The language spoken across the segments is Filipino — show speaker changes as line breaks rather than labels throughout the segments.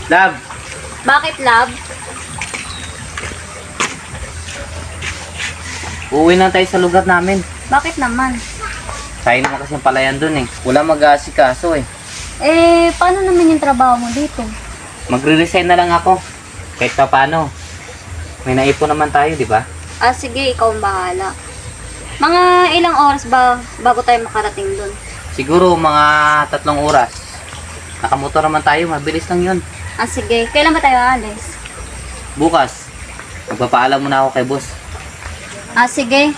Love,
Bakit, love?
uuwi na tayo sa lugar namin.
Bakit naman?
Sayang naman kasi ang palayan dun eh. Wala mag-aasikaso eh.
Paano naman yung trabaho mo dito?
Magre-resign na lang ako. Kahit pa paano. May naipon naman tayo, di ba?
Sige, ikaw ang bahala. Mga ilang oras ba bago tayo makarating dun?
Siguro mga 3 oras. Nakamotor naman tayo, mabilis lang yun.
Sige. Kailan ba tayo aalis?
Bukas, magpapaalam muna ako kay boss.
Sige.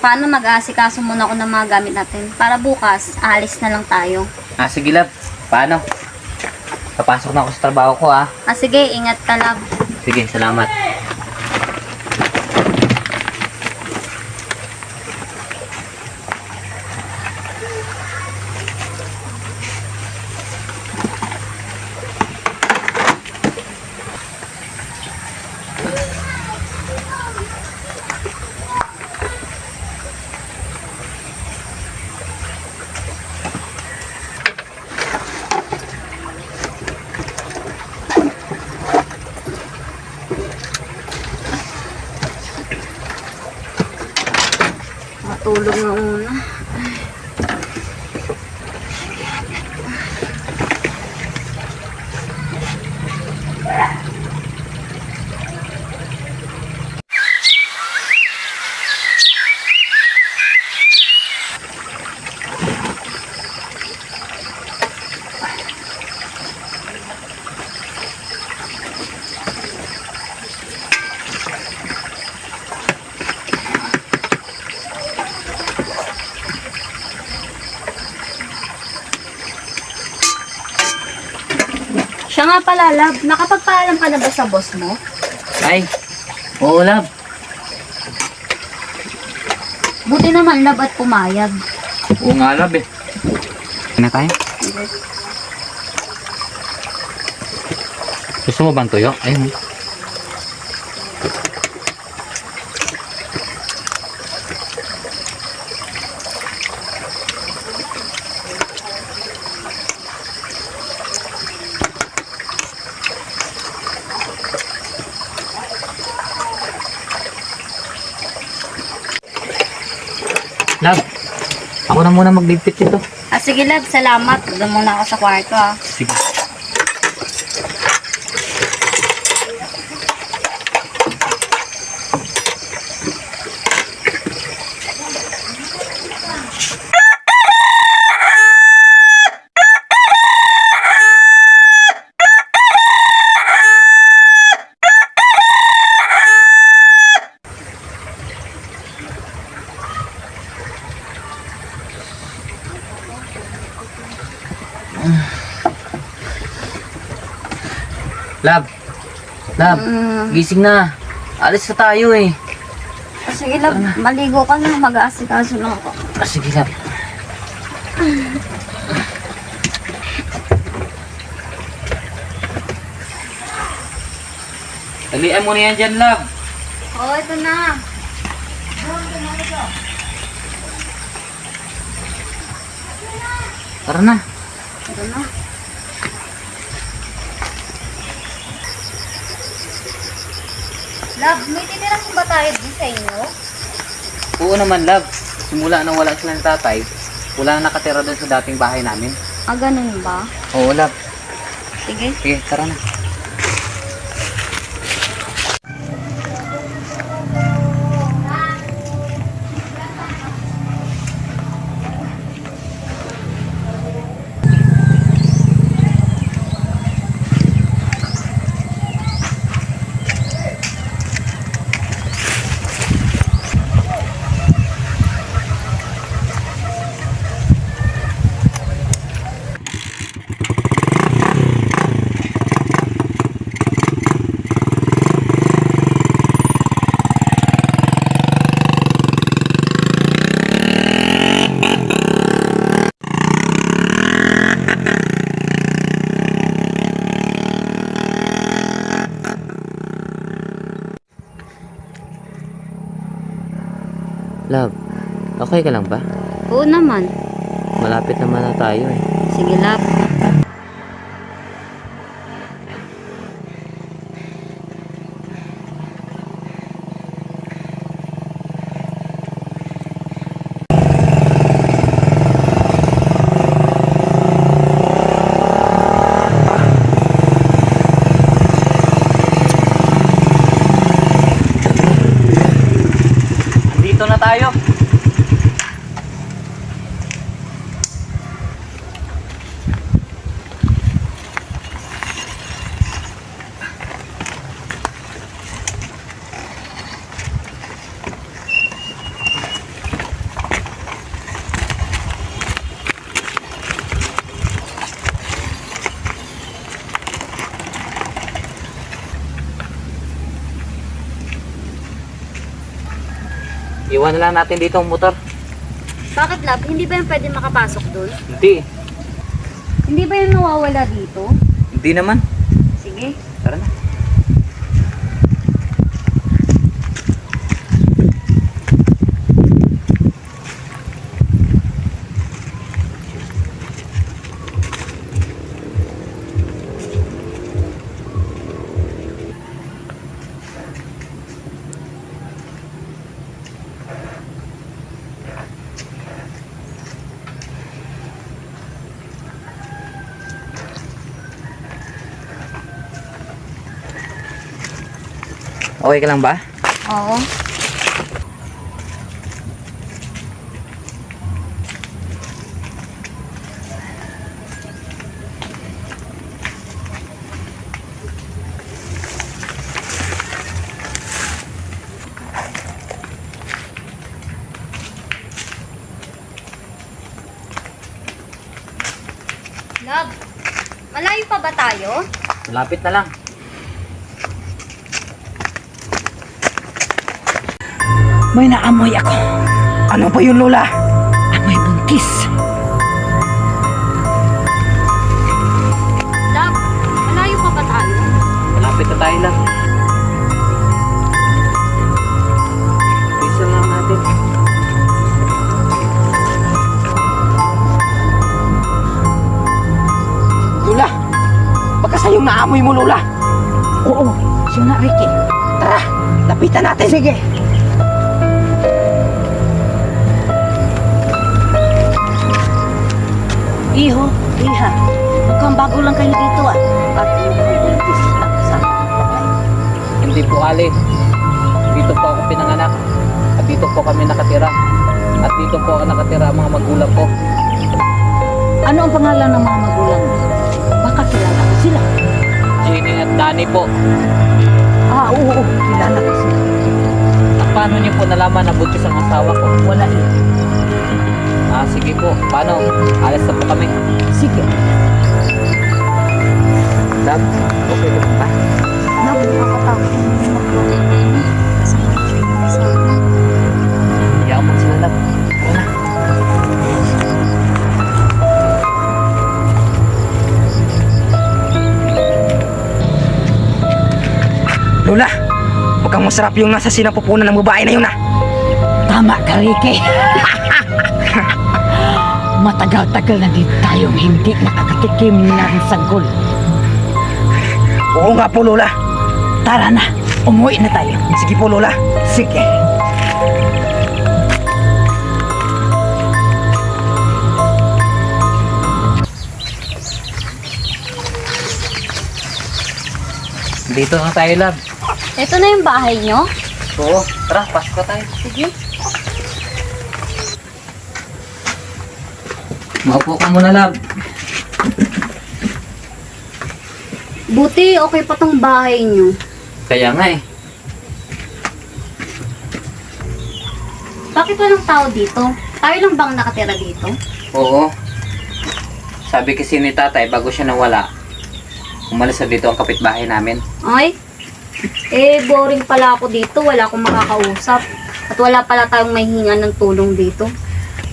Paano mag-aasikaso muna ako ng mga gamit natin? Para bukas, aalis na lang tayo.
Sige love, paano? Papasok na ako sa trabaho ko
Sige, ingat ka, love.
Sige, salamat.
Matulog na una. Siya nga pala, love. Nakapagpaalam ka na ba sa boss mo?
Ay, oo love.
Buti naman, love, at pumayag.
Oo nga love eh. Na tayo? Gusto mo bang tuyo? Ayun. Love, ako na muna magligpit dito.
Sige, love. Salamat. Doon muna ako sa kwarto,
Sige. Love, love, gising na. Alis na tayo eh.
Sige, love. Maligo ka na. Mag-aasikaso lang ako.
Sige love. Dalian mo na yan dyan, love.
Ito na.
Tara na.
Ito na. Love, may titira ba tayo din sa inyo?
Oo naman, love. Simula nang wala silang tatay, wala nang nakatira doon sa dating bahay namin.
Ganun ba?
Oo, love.
Sige.
Sige, tara na. Love, okay ka lang ba?
Oo naman.
Malapit naman na tayo eh.
Sige, love.
tayo. Iwan na lang natin dito ang motor.
Bakit, love? Hindi ba yan pwede makapasok doon?
Hindi.
Hindi ba yan nawawala dito?
Hindi naman.
Sige.
Tara na. Okay ka lang ba?
Oo. Love, malayo pa ba tayo?
Malapit na lang.
May naamoy ako. Ano ba yun, Lola? Amoy buntis.
Love, malayo pa ba tayo?
Malapit na tayo lang. Bisa lang natin.
Lola, baka sa'yong naamoy mo, Lola. Oo, siya na, Ricky. Tara, lapitan natin. Sige. Iho, iha, mukhang bago lang kayo dito ah. At mukhang buntis na kasama ng babae.
Hindi po, Ali. Dito po ako pinanganak. At dito po kami nakatira. At dito po ako nakatira ang mga magulang ko.
Ano ang pangalan ng mga magulang mo? Baka kilala ko sila.
Jenny at Danny po.
Ah, oo, kilala ko sila.
At paano niyo po nalaman na buntis ang asawa ko?
Wala eh.
Sige po. Paano? Alas na po kami.
Sige.
Love, okay na ba?
Nakakatakot yung mga
Iyak mo sila, love. Tara na.
Lola, mukhang masarap yung nasa sinapupunan ng babae na yun ah. Tama ka, Ricky. Matagal-tagal na din tayong hindi nakakatikim ng sanggol. Oo nga po, Lola. Tara na, umuwi na tayo. Sige po, Lola. Sige.
Dito na tayo, love.
Ito na yung bahay nyo?
Oo. Tara, pasok na tayo.
Sige.
Maupo ka muna, love.
Buti okay pa tong bahay nyo.
Kaya nga eh.
Bakit walang tao dito? Tayo lang bang nakatira dito?
Oo. Sabi kasi ni tatay, bago siya nawala, umalis na dito ang kapitbahay namin.
Ay, boring pala ako dito. Wala akong makakausap. At wala pala tayong mahihingan ng tulong dito.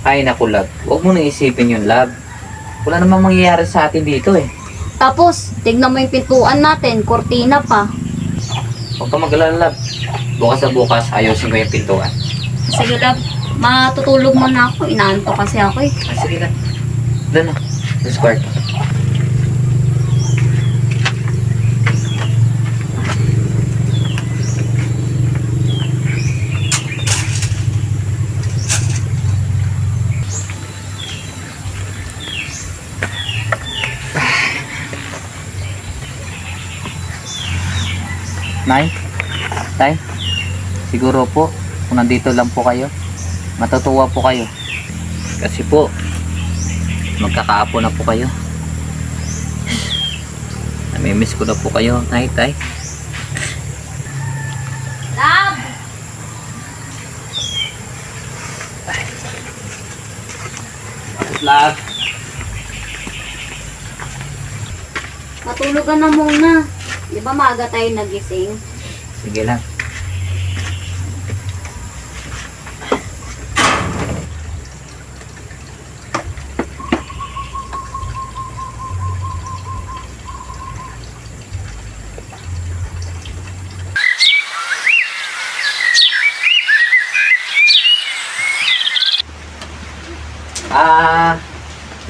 Ay naku, love. Huwag mo na isipin yun, love. Wala namang mangyayari sa atin dito eh.
Tapos, tignan mo yung pintuan natin. Kortina pa.
Huwag ka mag-alala, love. Bukas na bukas, ayusin ko yung pintuan.
Sige, love. Matutulog muna ako. Inaanto kasi ako eh.
Sige, love. Doon na. This kwarto. Nay, tay, siguro po, kung nandito lang po kayo, matutuwa po kayo. Kasi po, magkakaapo na po kayo. Namimiss ko na po kayo, Nay, Tay.
Love!
Love.
Matulog ka na muna. Di ba maaga tayo nagising?
Sige lang.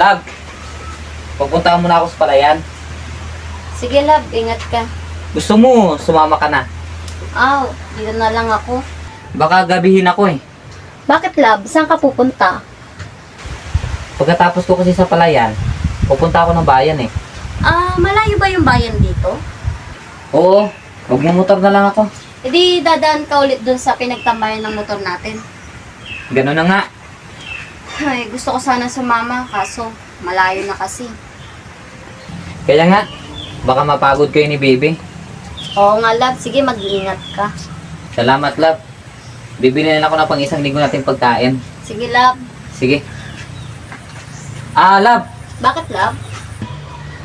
Love. Pupunta muna ako sa palayan.
Sige, love. Ingat ka.
Gusto mo, sumama ka na.
Aw, dito na lang ako.
Baka gabihin ako eh.
Bakit, love? Saan ka pupunta?
Pagkatapos ko kasi sa palayan, pupunta ako ng bayan eh.
Malayo ba yung bayan dito?
Oo, magmumotor na lang ako.
E di dadaan ka ulit dun sa pinagtambayan ng motor natin.
Ganun na nga.
Ay, gusto ko sana sumama, kaso malayo na kasi.
Kaya nga, baka mapagod kayo ni baby.
Oo nga, love. Sige, mag-iingat ka.
Salamat, love. Bibili na ako ng pang isang linggo natin pagkain.
Sige, love.
Sige. Love.
Bakit, love?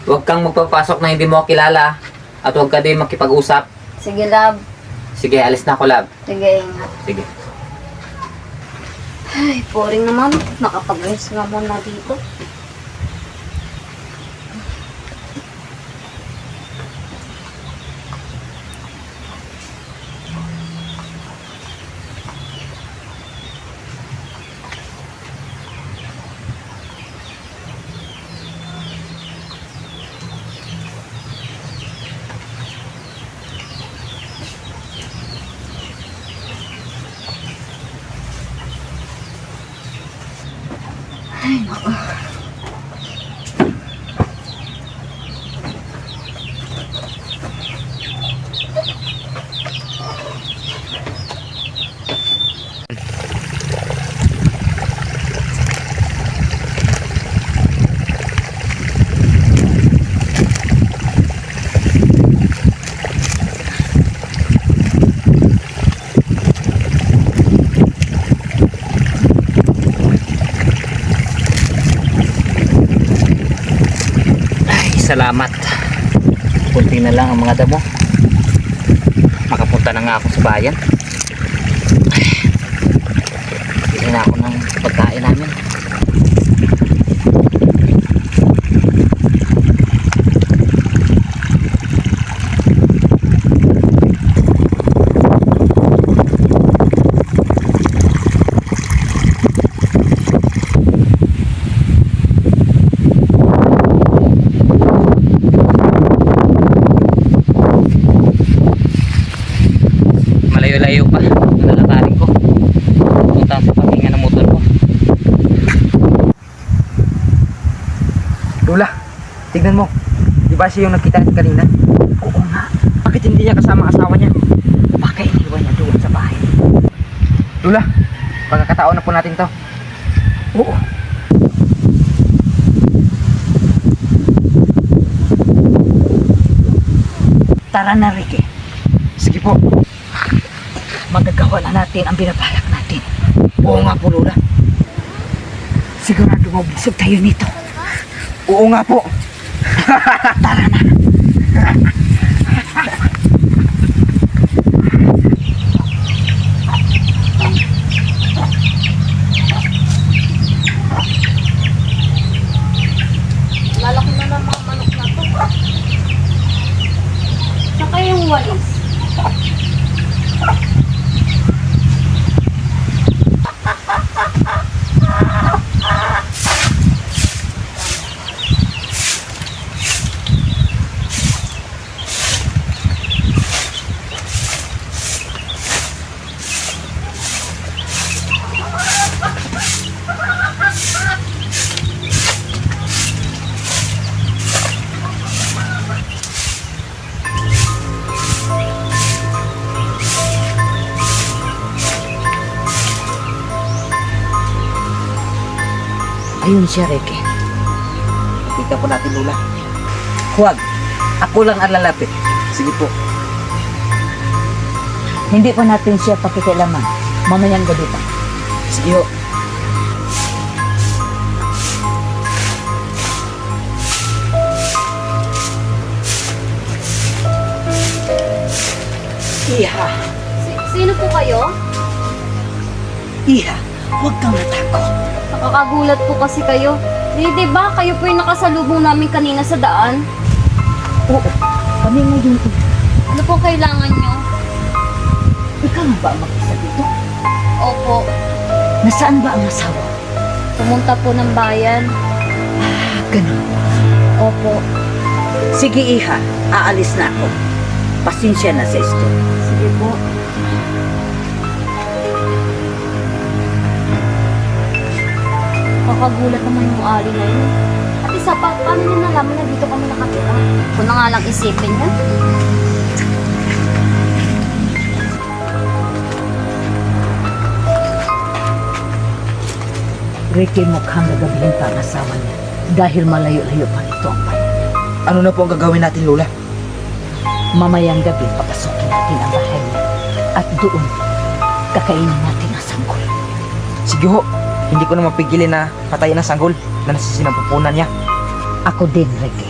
Huwag kang magpapasok na hindi mo ako kilala. At huwag ka din makipag-usap.
Sige, love.
Sige, alis na ako, love.
Sige, ingat.
Sige.
Ay, boring naman. Nakapag-rest nga muna dito.
Salamat. Kunti na lang ang mga damo. Makapunta na nga ako sa bayan. Bili na ako ng pagkain namin. Malayo-layo pa ang lalakarin ko. Punta sa pahinga ng motor ko.
Lola, tignan mo. Di ba siya yung nagkita natin kanina? Oo nga. Bakit hindi niya kasama ang asawa niya? Baka iniwan niya doon sa bahay. Lola, pagkakataon na po natin to. Oo. Tara na, Ricky. Sige po. Magagawa na natin ang binabalak natin. Oo nga po, Lola. Sigurado mabusog tayo nito. Oo nga po. Tara na.
Lalaki na ng mga manok na to. Saka yung walis.
Ayun siya, Ricky.
Kita po natin, Lola.
Huwag. Ako lang ang lalapit.
Sige po.
Hindi pa natin siya pakikilaman. Mamayang gabi pa.
Sige ho.
Iha,
Sino po kayo?
Iha, huwag kang matakot.
Nakakagulat po kasi kayo. Di ba kayo po yung nakasalubong namin kanina sa daan?
Oo, kami ngayon.
Ano po kailangan nyo?
Ikaw na ba ang mag-isa dito?
Opo,
Nasaan ba ang asawa?
pumunta po ng bayan.
Ganun.
Opo,
Sige, Iha, aalis na ako. Pasensya na sa isto.
sige po. Kakagulat naman yung ali na yun. At isa pa, paano nyo nalaman na dito kami nakatira? Kung na nga lang isipin yan.
Ricky, mukhang nagabihin pa ang asawa niya. Dahil malayo-layo pa nito ang bayan.
Ano na po ang gagawin natin, Lola?
Mamayang gabi, papasukin natin ang bahay niya. At doon, kakainin natin ang sanggol.
Sige ho. Hindi ko na mapigilin na patayin ang sanggol na nasa sinapupunan niya.
Ako din, Ricky.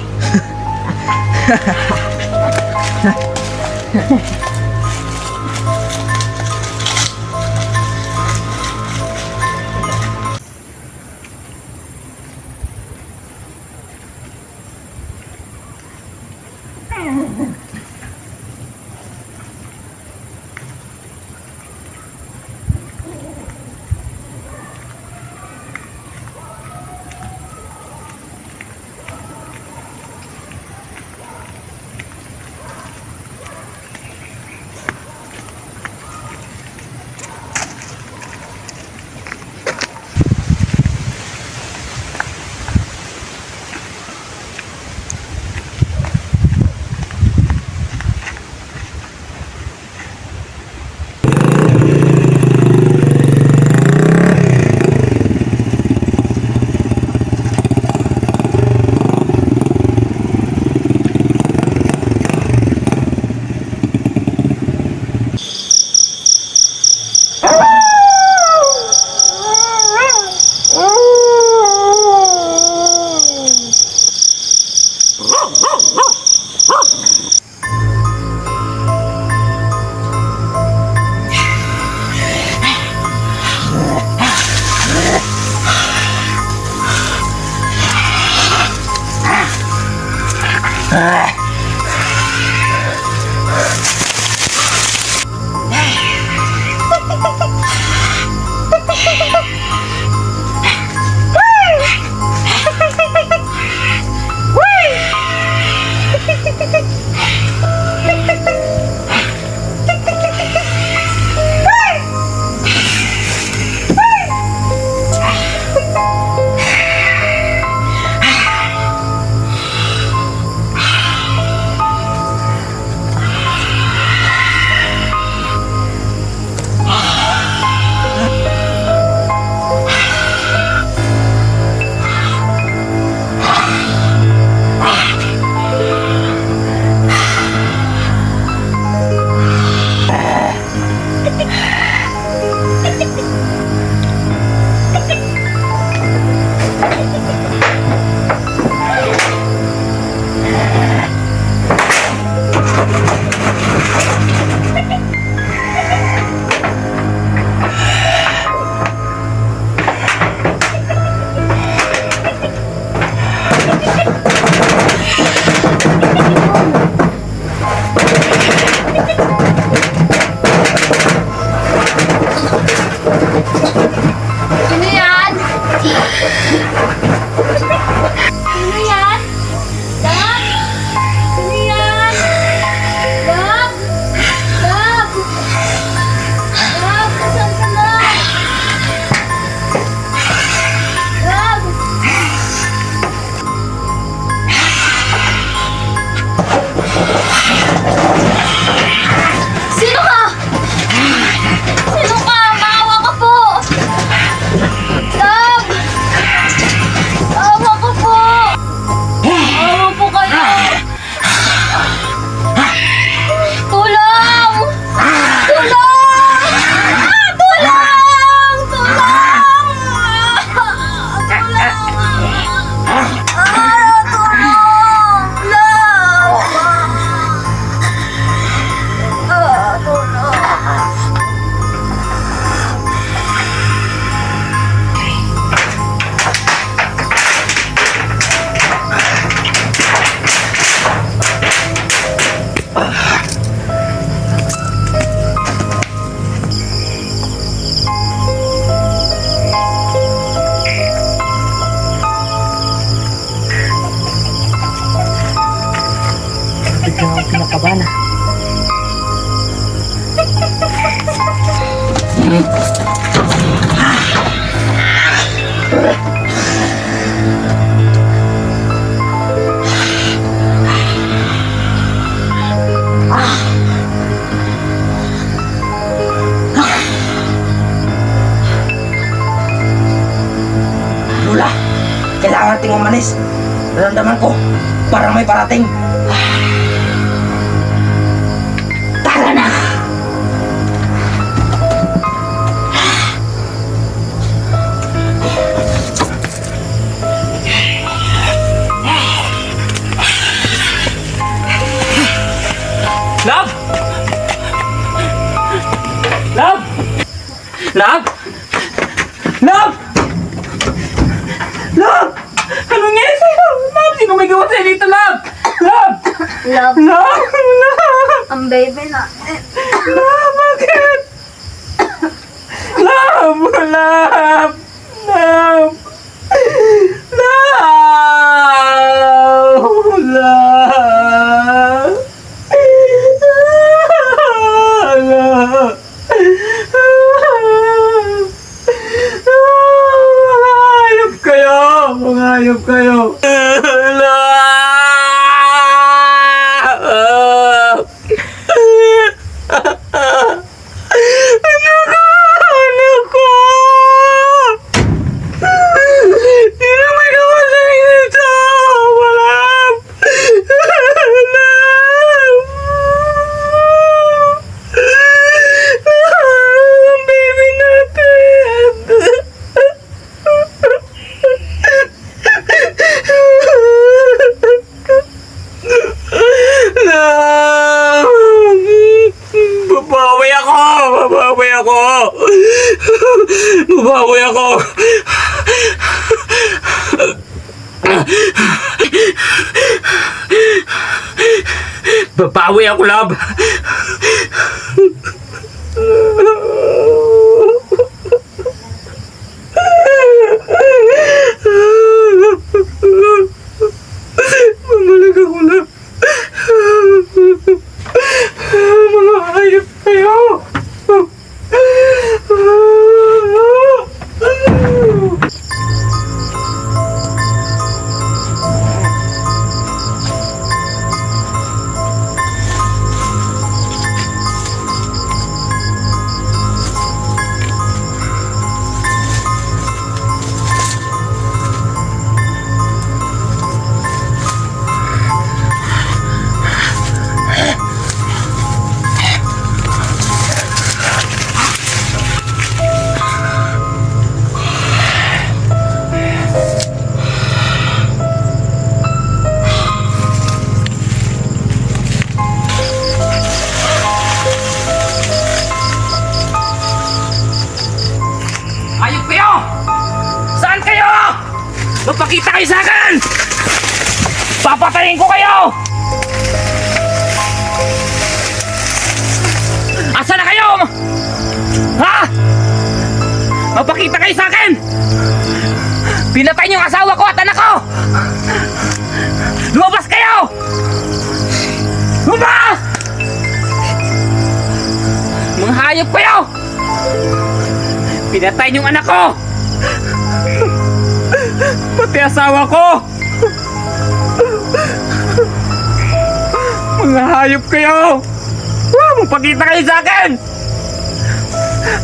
akong kinakabana.
Lola, kailangan nating umalis. Naramdaman ko, parang may parating. Tara na!
Love! Love! Love! Love! Love! Ano nangyari sa'yo? Love! Sino may gawa sa'yo dito, Love? Love!
Love,
Love! Love!
ang baby na.
Love! Bakit? Love! Love! Love! Love! Love! Love! Hayop kayo! Hayop kayo! Ano ko? Sino may gawa sa dito? Walang! Ang baby natin! Babawi ako! Babawi ako! Babawi ako! Babawi ako, Love! Mamalik ako, Love! Mga hayop kayo! Hayop kayo! Saan kayo? Magpakita kayo sa akin! Papatayin ko kayo! Asa na kayo? Ha? Magpakita kayo sa akin! Pinatay niyo ang asawa ko at anak ko! Lumabas kayo! Lumabas! Mga hayop kayo! Pinatay niyong anak ko! Pati asawa ko! Mga hayop kayo! Magpakita kayo sa akin!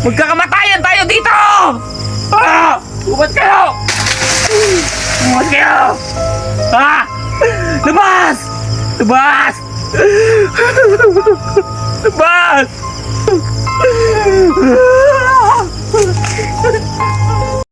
Magkakamatayan tayo dito! Lumabas kayo! Lumabas kayo! Labas! Labas! Labas!